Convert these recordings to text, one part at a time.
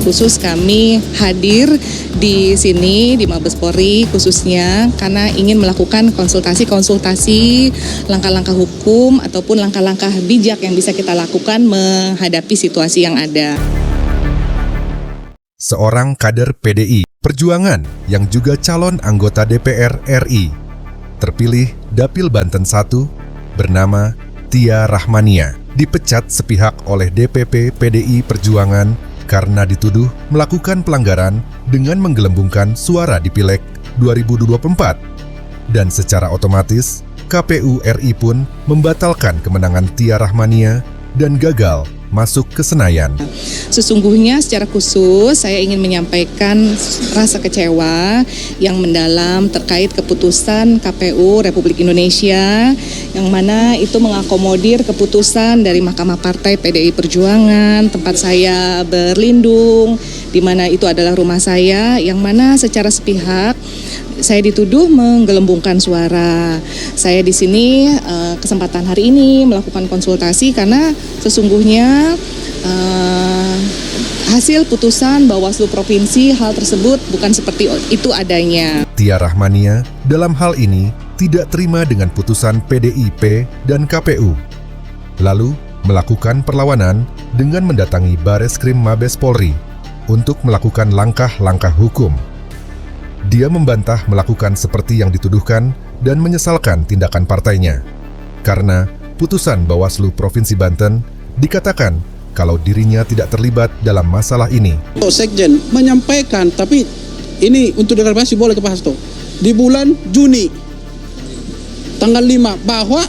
khusus kami hadir di sini di Mabes Polri khususnya karena ingin melakukan konsultasi langkah-langkah hukum ataupun langkah-langkah bijak yang bisa kita lakukan menghadapi situasi yang ada. Seorang kader PDI Perjuangan yang juga calon anggota DPR RI, terpilih Dapil Banten 1, bernama Tia Rahmania, dipecat sepihak oleh DPP PDI Perjuangan karena dituduh melakukan pelanggaran dengan menggelembungkan suara di Pileg 2024. Dan secara otomatis, KPU RI pun membatalkan kemenangan Tia Rahmania dan gagal masuk ke Senayan. Sesungguhnya secara khusus saya ingin menyampaikan rasa kecewa yang mendalam terkait keputusan KPU Republik Indonesia yang mana itu mengakomodir keputusan dari Mahkamah Partai PDI Perjuangan, tempat saya berlindung, di mana itu adalah rumah saya, yang mana secara sepihak saya dituduh menggelembungkan suara. Saya di sini kesempatan hari ini melakukan konsultasi karena sesungguhnya hasil putusan Bawaslu Provinsi hal tersebut bukan seperti itu adanya. Tia Rahmania dalam hal ini tidak terima dengan putusan PDIP dan KPU. Lalu melakukan perlawanan dengan mendatangi Bareskrim Mabes Polri untuk melakukan langkah-langkah hukum. Dia membantah melakukan seperti yang dituduhkan dan menyesalkan tindakan partainya. Karena putusan Bawaslu Provinsi Banten dikatakan kalau dirinya tidak terlibat dalam masalah ini. Sekjen menyampaikan, tapi ini untuk deklarasi boleh ke Pak Hasto, di bulan Juni tanggal 5 bahwa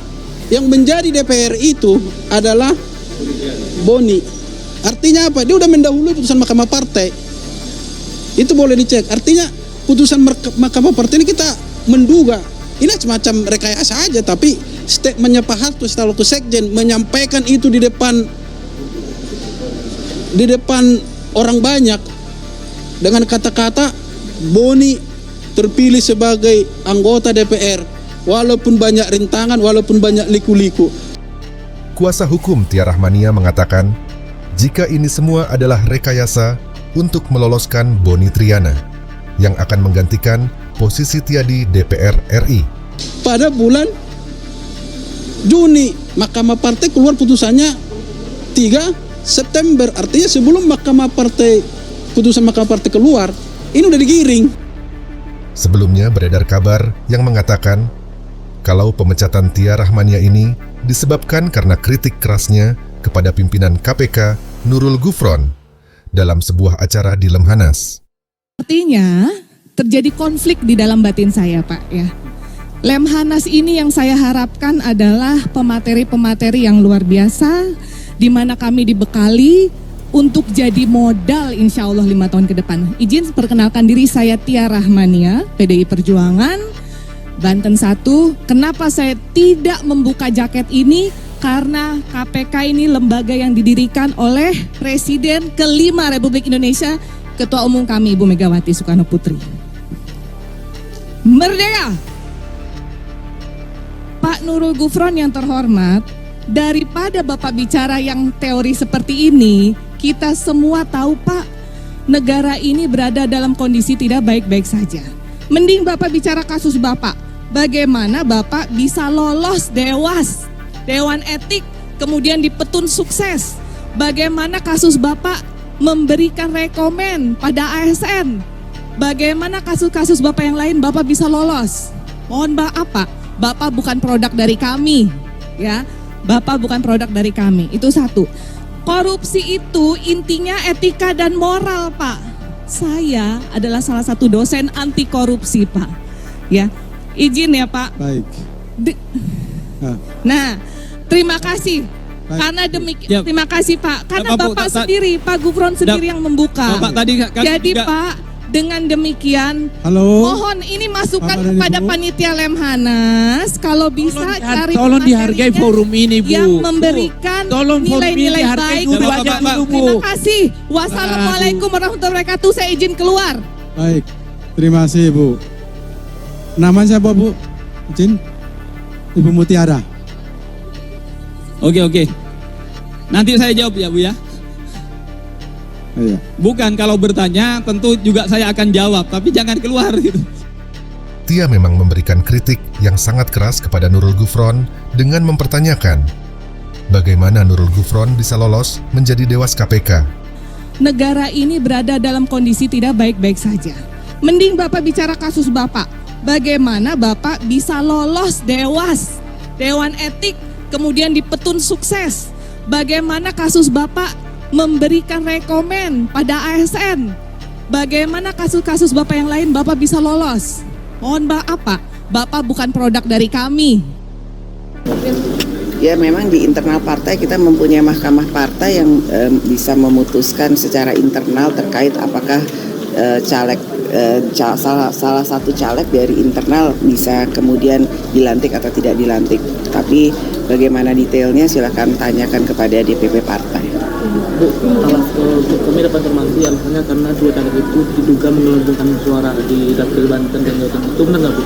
yang menjadi DPR itu adalah Boni. Artinya apa? Dia udah mendahului putusan Mahkamah Partai. Itu boleh dicek. Artinya putusan Mahkamah Partai ini kita menduga ini semacam rekayasa aja, tapi statementnya Pak Hasto selaku Sekjen menyampaikan itu di depan orang banyak dengan kata-kata Boni terpilih sebagai anggota DPR walaupun banyak rintangan, walaupun banyak liku-liku. Kuasa hukum Tia Rahmania mengatakan jika ini semua adalah rekayasa untuk meloloskan Boni Triana yang akan menggantikan posisi Tia di DPR RI. Pada bulan Juni, Mahkamah Partai keluar putusannya 3 September. Artinya sebelum putusan Mahkamah Partai keluar, ini udah digiring. Sebelumnya beredar kabar yang mengatakan kalau pemecatan Tia Rahmania ini disebabkan karena kritik kerasnya kepada pimpinan KPK Nurul Gufron dalam sebuah acara di Lemhanas. Artinya terjadi konflik di dalam batin saya, Pak, ya. Lemhanas ini yang saya harapkan adalah pemateri-pemateri yang luar biasa, di mana kami dibekali untuk jadi modal insya Allah 5 tahun ke depan. Izin perkenalkan diri, saya Tia Rahmania, PDI Perjuangan, Banten 1. Kenapa saya tidak membuka jaket ini? Karena KPK ini lembaga yang didirikan oleh Presiden kelima Republik Indonesia, Ketua Umum kami Ibu Megawati Soekarno Putri. Merdeka! Pak Nurul Gufron yang terhormat, daripada Bapak bicara yang teori seperti ini, kita semua tahu Pak, negara ini berada dalam kondisi tidak baik-baik saja. Mending Bapak bicara kasus Bapak, bagaimana Bapak bisa lolos Dewan Etik, kemudian dipetun sukses. Bagaimana kasus Bapak memberikan rekomen pada ASN. Bagaimana kasus-kasus Bapak yang lain Bapak bisa lolos? Mohon maaf Pak, Bapak bukan produk dari kami, ya. Bapak bukan produk dari kami. Itu satu. Korupsi itu intinya etika dan moral, Pak. Saya adalah salah satu dosen anti korupsi, Pak. Ya. Izin ya, Pak. Baik. Nah, terima kasih. Baik. Karena demikian, terima kasih Pak. Karena Bapak sendiri, Pak Gufron sendiri yang membuka. Bapak tadi kan jadi juga, Pak, dengan demikian, halo, mohon ini masukan Bapak dan kepada Ibu. Panitia Lemhanas, kalau bisa cari tolong dihargai forum ini Bu. yang memberikan Tolong forum ini nilai-nilai dihargai baik. dulu kepada aja kami. dulu, Bu. Terima kasih. Wassalamualaikum warahmatullahi wabarakatuh. Saya izin keluar. baik. Terima kasih Bu. Nama siapa Bu? Izin. Ibu Mutiara. Oke. Nanti saya jawab ya Bu ya. Iya. Bukan, kalau bertanya tentu juga saya akan jawab, tapi jangan keluar gitu. Tia memang memberikan kritik yang sangat keras kepada Nurul Gufron dengan mempertanyakan bagaimana Nurul Gufron bisa lolos menjadi Dewas KPK. Negara ini berada dalam kondisi tidak baik-baik saja. Mending Bapak bicara kasus Bapak. Bagaimana Bapak bisa lolos Dewas, Dewan Etik, kemudian dipetun sukses. Bagaimana kasus Bapak memberikan rekomen pada ASN. Bagaimana kasus-kasus Bapak yang lain Bapak bisa lolos. Mohon maaf Pak, Bapak bukan produk dari kami. Ya memang di internal partai kita mempunyai mahkamah partai yang bisa memutuskan secara internal terkait apakah salah satu caleg dari internal bisa kemudian dilantik atau tidak dilantik. Tapi bagaimana detailnya silakan tanyakan kepada DPP partai. Bu, kami dapat informasi alasannya karena dua caleg itu diduga menggelembungkan suara di dapil Banten dan Jawa Tengah. Itu benar nggak Bu?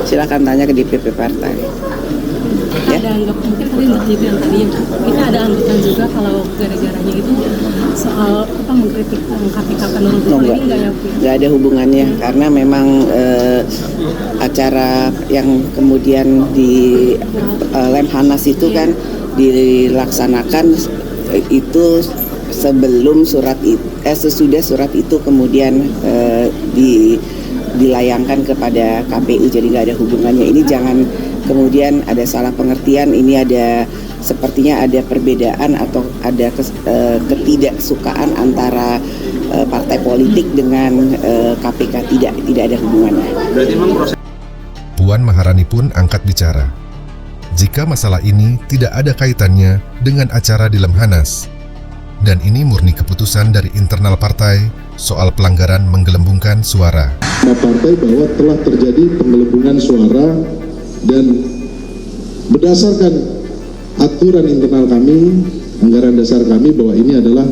Silakan tanya ke DPP partai. Kita ada anggap mungkin tadi untuk JP yang tadi kita ada anggapan juga kalau gara-garanya itu soal apa mengkritik KPK Nurul Gufron ini enggak ya Bu? Nggak ada hubungannya karena memang acara yang kemudian di Lemhanas itu kan dilaksanakan itu sebelum sesudah surat itu kemudian dilayangkan kepada KPU, jadi nggak ada hubungannya. Ini jangan kemudian ada salah pengertian, ini ada sepertinya ada perbedaan atau ada ketidaksukaan antara partai politik dengan KPK. Tidak ada hubungannya. Berarti memang proses. Puan Maharani pun angkat bicara. Jika masalah ini tidak ada kaitannya dengan acara di Lemhanas, dan ini murni keputusan dari internal partai soal pelanggaran menggelembungkan suara. Partai bahwa telah terjadi penggelembungan suara dan berdasarkan aturan internal kami, anggaran dasar kami bahwa ini adalah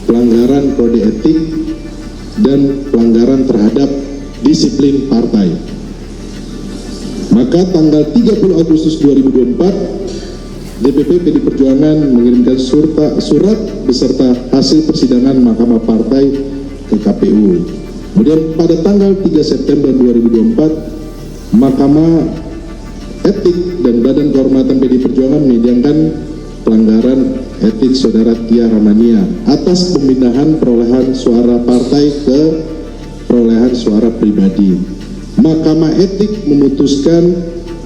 pelanggaran kode etik dan pelanggaran terhadap disiplin partai. Maka tanggal 30 Agustus 2024 DPP PD Perjuangan mengirimkan surat beserta hasil persidangan Mahkamah Partai ke KPU. Kemudian pada tanggal 3 September 2024 Mahkamah Etik dan Badan Kehormatan PD Perjuangan menyidangkan pelanggaran etik Saudara Tia Rahmania atas pemindahan perolehan suara partai ke perolehan suara pribadi. Mahkamah Etik memutuskan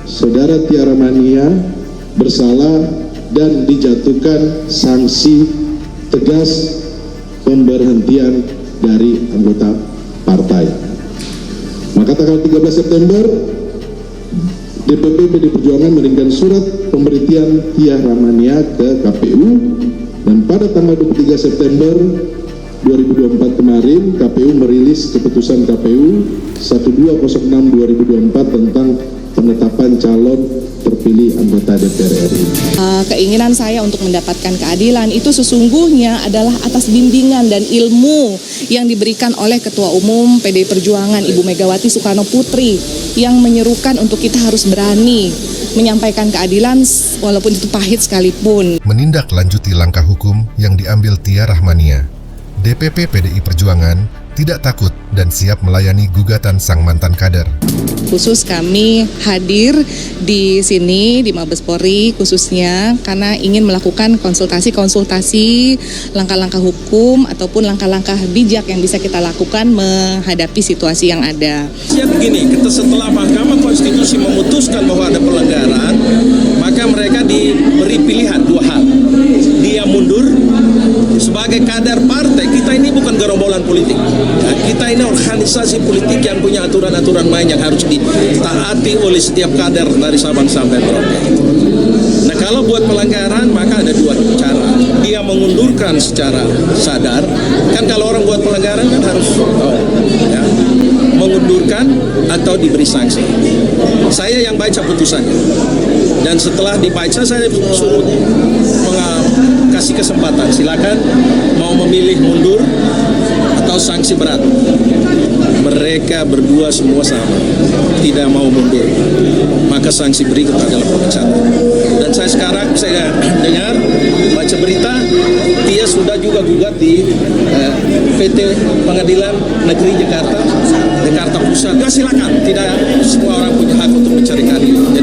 Saudara Tia Rahmania bersalah dan dijatuhkan sanksi tegas pemberhentian dari anggota partai. Maka tanggal 13 September DPP PD Perjuangan mengirimkan surat pemberhentian Tia Rahmania ke KPU, dan pada tanggal 23 September 2024 kemarin KPU merilis keputusan KPU 1206/2024 tentang penetapan calon terpilih anggota DPR RI. Keinginan saya untuk mendapatkan keadilan itu sesungguhnya adalah atas bimbingan dan ilmu yang diberikan oleh Ketua Umum PDI Perjuangan Ibu Megawati Soekarno Putri yang menyerukan untuk kita harus berani menyampaikan keadilan walaupun itu pahit sekalipun. Menindaklanjuti langkah hukum yang diambil Tia Rahmania, DPP PDI Perjuangan tidak takut dan siap melayani gugatan sang mantan kader. Khusus kami hadir di sini di Mabes Polri khususnya karena ingin melakukan konsultasi langkah-langkah hukum ataupun langkah-langkah bijak yang bisa kita lakukan menghadapi situasi yang ada. Ya begini, setelah Mahkamah Konstitusi memutuskan bahwa ada pelanggaran, maka mereka diberi pilihan dua hal. Dia mundur sebagai kader partai. Kita ini bukan gerombolan politik. Kita ini organisasi politik yang punya aturan-aturan main yang harus ditaati oleh setiap kader dari Sabang sampai Merauke. Nah, kalau buat pelanggaran maka ada dua cara. Dia mengundurkan secara sadar. Kan kalau orang buat pelanggaran kan harus ya, mengundurkan atau diberi sanksi. Saya yang baca putusannya. Dan setelah dibaca saya suruh kasih kesempatan. Silakan mau memilih mundur atau sanksi berat. Mereka mereka berdua semua sama, tidak mau mundur, maka sanksi berikut adalah pemecatan. Dan saya dengar baca berita, dia sudah juga gugat di PT Pengadilan Negeri Jakarta Pusat. Ya silakan, tidak semua orang punya hak untuk mencari keadilan.